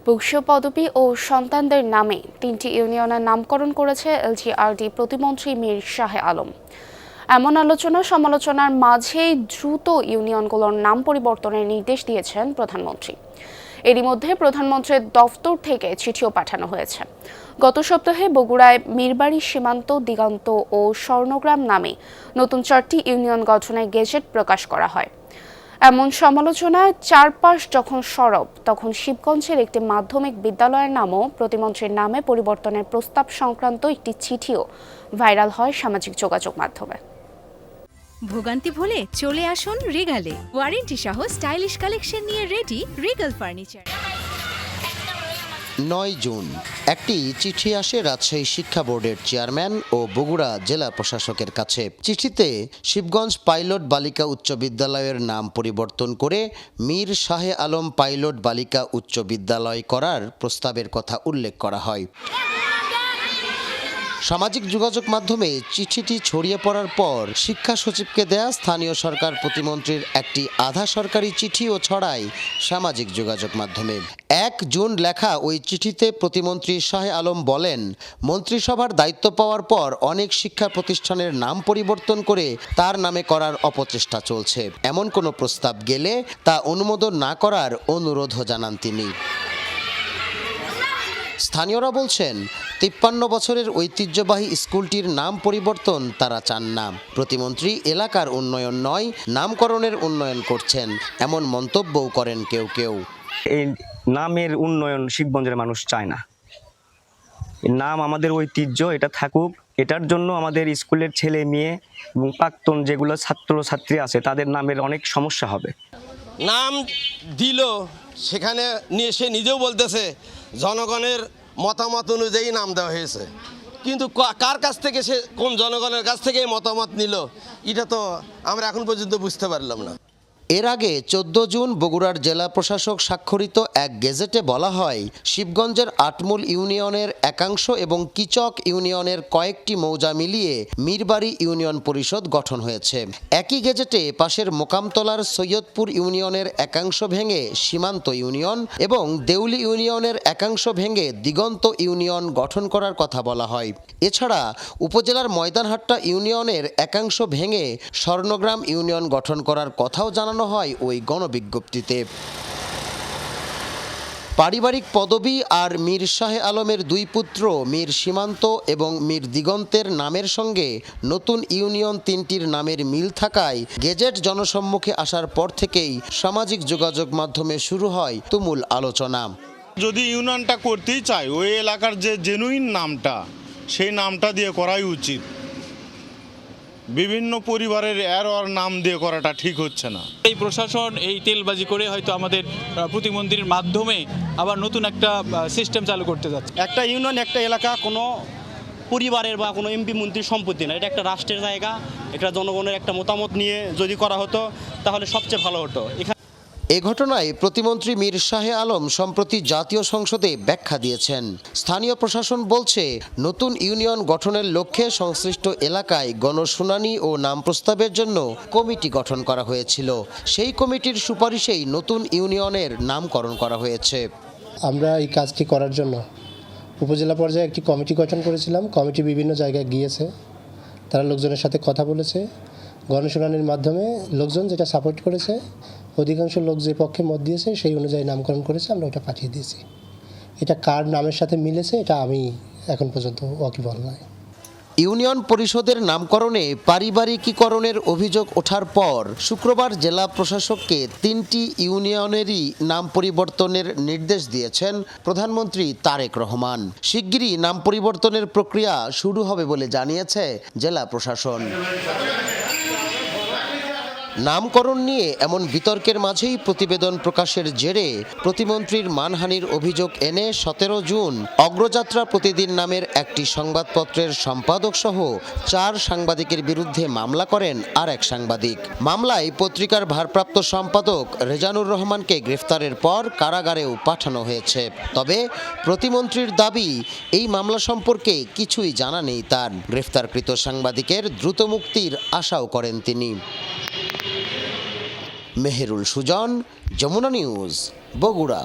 বংশীয় পদবি ও সন্তানদের নামে 3টি ইউনিয়নের নামকরণ করেছে এলজিআরডি প্রতিমন্ত্রী মীর শাহে আলম। এমন আলোচনা সমালোচনার মাঝেই দ্রুত ইউনিয়নগুলোর নাম পরিবর্তনের নির্দেশ দিয়েছেন প্রধানমন্ত্রী। এরই মধ্যে প্রধানমন্ত্রীর দফতর থেকে চিঠিও পাঠানো হয়েছে। গত সপ্তাহে বগুড়ায় মীরবাড়ি সীমান্ত, দিগন্ত ও স্বর্ণগ্রাম নামে নতুন 4টি ইউনিয়ন গঠনের গেজেট প্রকাশ করা হয়। এমন সমালোচনায় চারপাশ যখন সরব, তখন শিবগঞ্জের একটি মাধ্যমিক বিদ্যালয়ের নামও প্রতিমন্ত্রীর নামে পরিবর্তনের প্রস্তাব সংক্রান্ত একটি চিঠিও ভাইরাল হয় সামাজিক যোগাযোগ মাধ্যমে। ভোগান্তি ভুলে চলে আসুন রিগালে। ওয়ারেন্টি সহ স্টাইলিশ কালেকশন নিয়ে রেডি রিগাল ফার্নিচার। 9 জুন একটি চিঠি আসে রাজশাহী শিক্ষা বোর্ডের চেয়ারম্যান ও বগুড়া জেলা প্রশাসকের কাছে। চিঠিতে শিবগঞ্জ পাইলট বালিকা উচ্চ বিদ্যালয়ের নাম পরিবর্তন করে মীর শাহে আলম পাইলট বালিকা উচ্চ বিদ্যালয় করার প্রস্তাবের কথা উল্লেখ করা হয়। সামাজিক যোগাযোগ মাধ্যমে চিঠিটি ছড়িয়ে পড়ার পর শিক্ষা সচিবকে দেয়া স্থানীয় সরকার প্রতিমন্ত্রীর একটি আধা সরকারি চিঠিও ছড়ায় সামাজিক যোগাযোগ মাধ্যমে। 1 জুন লেখা ওই চিঠিতে প্রতিমন্ত্রী শাহে আলম বলেন, মন্ত্রিসভার দায়িত্ব পাওয়ার পর অনেক শিক্ষা প্রতিষ্ঠানের নাম পরিবর্তন করে তার নামে করার অপচেষ্টা চলছে। এমন কোনো প্রস্তাব গেলে তা অনুমোদন না করার অনুরোধও জানান তিনি। স্থানীয়রা বলছেন, 53 বছরের ঐতিহ্যবাহী স্কুলটির নাম পরিবর্তন তারা চান না। প্রতিমন্ত্রী এলাকার উন্নয়ন নয়, নামকরণের উন্নয়ন করছেন, এমন মন্তব্যও করেন কেউ কেউ। এই নামের উন্নয়ন শিবগঞ্জের মানুষ চায় না। নাম আমাদের ঐতিহ্য, এটা থাকুক। এটার জন্য আমাদের স্কুলের ছেলে মেয়ে এবং প্রাক্তন যেগুলো ছাত্র ছাত্রী আছে তাদের নামের অনেক সমস্যা হবে। নাম দিল, সেখানে সে নিজেও বলতেছে জনগণের মতামত অনুযায়ী নাম দেওয়া হয়েছে, কিন্তু কার কাছ থেকে সে কোন জনগণের কাছ থেকে মতামত নিল এটা তো আমরা এখন পর্যন্ত বুঝতে পারলাম না। এর আগে 14 জুন বগুড়ার জেলা প্রশাসক স্বাক্ষরিত এক গেজেটে বলা হয়, শিবগঞ্জের আটমূল ইউনিয়নের একাংশ এবং কিচক ইউনিয়নের কয়েকটি মৌজা মিলিয়ে মীরবাড়ি ইউনিয়ন পরিষদ গঠন হয়েছে। একই গেজেটে পাশের মোকামতলার সৈয়দপুর ইউনিয়নের একাংশ ভেঙে সীমান্ত ইউনিয়ন এবং দেউলি ইউনিয়নের একাংশ ভেঙে দিগন্ত ইউনিয়ন গঠন করার কথা বলা হয়। এছাড়া উপজেলার ময়দানহাট্টা ইউনিয়নের একাংশ ভেঙে স্বর্ণগ্রাম ইউনিয়ন গঠন করার কথাও জানানো হয় ওই গণবিজ্ঞপ্তিতে। পারিবারিক পদবি আর মীর শাহে আলমের 2 পুত্র মীর সীমান্ত এবং মীর দিগন্তের নামের সঙ্গে নতুন ইউনিয়ন 3টির নামের মিল থাকায় গেজেট জনসম্মুখে আসার পর থেকেই সামাজিক যোগাযোগ মাধ্যমে শুরু হয় তুমুল আলোচনা। যদি ইউনিয়নটা করতেই চায়, ওই এলাকার যে জেনুইন নামটা, সেই নামটা দিয়ে করাই উচিত। বিভিন্ন পরিবারের ওর নাম দিয়ে করাটা ঠিক হচ্ছে না। এই প্রশাসন এই তেলবাজি করে হয়তো আমাদের প্রতিমন্ত্রীর মাধ্যমে আবার নতুন একটা সিস্টেম চালু করতে যাচ্ছে। একটা ইউনিয়ন, একটা এলাকা কোনো পরিবারের বা কোনো এমপি মন্ত্রীর সম্পত্তি না, এটা একটা রাষ্ট্রের জায়গা। এটা জনগণের একটা মতামত নিয়ে যদি করা হতো তাহলে সবচেয়ে ভালো হতো। এ ঘটনায় প্রতিমন্ত্রী মীর শাহে আলম সম্প্রতি জাতীয় সংসদে ব্যাখ্যা দিয়েছেন। স্থানীয় প্রশাসন বলছে, নতুন ইউনিয়ন গঠনের লক্ষ্যে সংশ্লিষ্ট এলাকায় গণশুনানি ও নাম প্রস্তাবের জন্য কমিটি গঠন করা হয়েছিল। সেই কমিটির সুপারিশেই নতুন ইউনিয়নের নামকরণ করা হয়েছে। আমরা এই কাজটি করার জন্য উপজেলা পর্যায়ে একটি কমিটি গঠন করেছিলাম। কমিটি বিভিন্ন জায়গায় গিয়েছে, তারা লোকজনের সাথে কথা বলেছে। গণশুনানির মাধ্যমে লোকজন যেটা সাপোর্ট করেছে, অধিকাংশ লোক যে পক্ষে মত দিয়েছে সেই অনুযায়ী নামকরণ করেছে, আমরা ওটা পাঠিয়ে দিয়েছি। এটা কার নামের সাথে মিলেছে এটা আমি এখন পর্যন্ত ওয়াকিবহাল নয়। ইউনিয়ন পরিষদের নামকরণে পারিবারিকীকরণের অভিযোগ ওঠার পর শুক্রবার জেলা প্রশাসককে 3টি ইউনিয়নেরই নাম পরিবর্তনের নির্দেশ দিয়েছেন প্রধানমন্ত্রী তারেক রহমান। শিগগিরই নাম পরিবর্তনের প্রক্রিয়া শুরু হবে বলে জানিয়েছে জেলা প্রশাসন। নামকরণ নিয়ে এমন বিতর্কের মাঝেই প্রতিবেদন প্রকাশের জেরে প্রতিমন্ত্রীর মানহানির অভিযোগ এনে 17 জুন অগ্রযাত্রা প্রতিদিন নামের একটি সংবাদপত্রের সম্পাদক সহ 4 সাংবাদিকের বিরুদ্ধে মামলা করেন আর এক সাংবাদিক। মামলায় পত্রিকার ভারপ্রাপ্ত সম্পাদক রেজানুর রহমানকে গ্রেফতারের পর কারাগারেও পাঠানো হয়েছে। তবে প্রতিমন্ত্রীর দাবি, এই মামলা সম্পর্কে কিছুই জানা নেই তার। গ্রেফতারকৃত সাংবাদিকের দ্রুত মুক্তির আশাও করেন তিনি। মেহেরুল সুজন, যমুনা নিউজ, বগুড়া।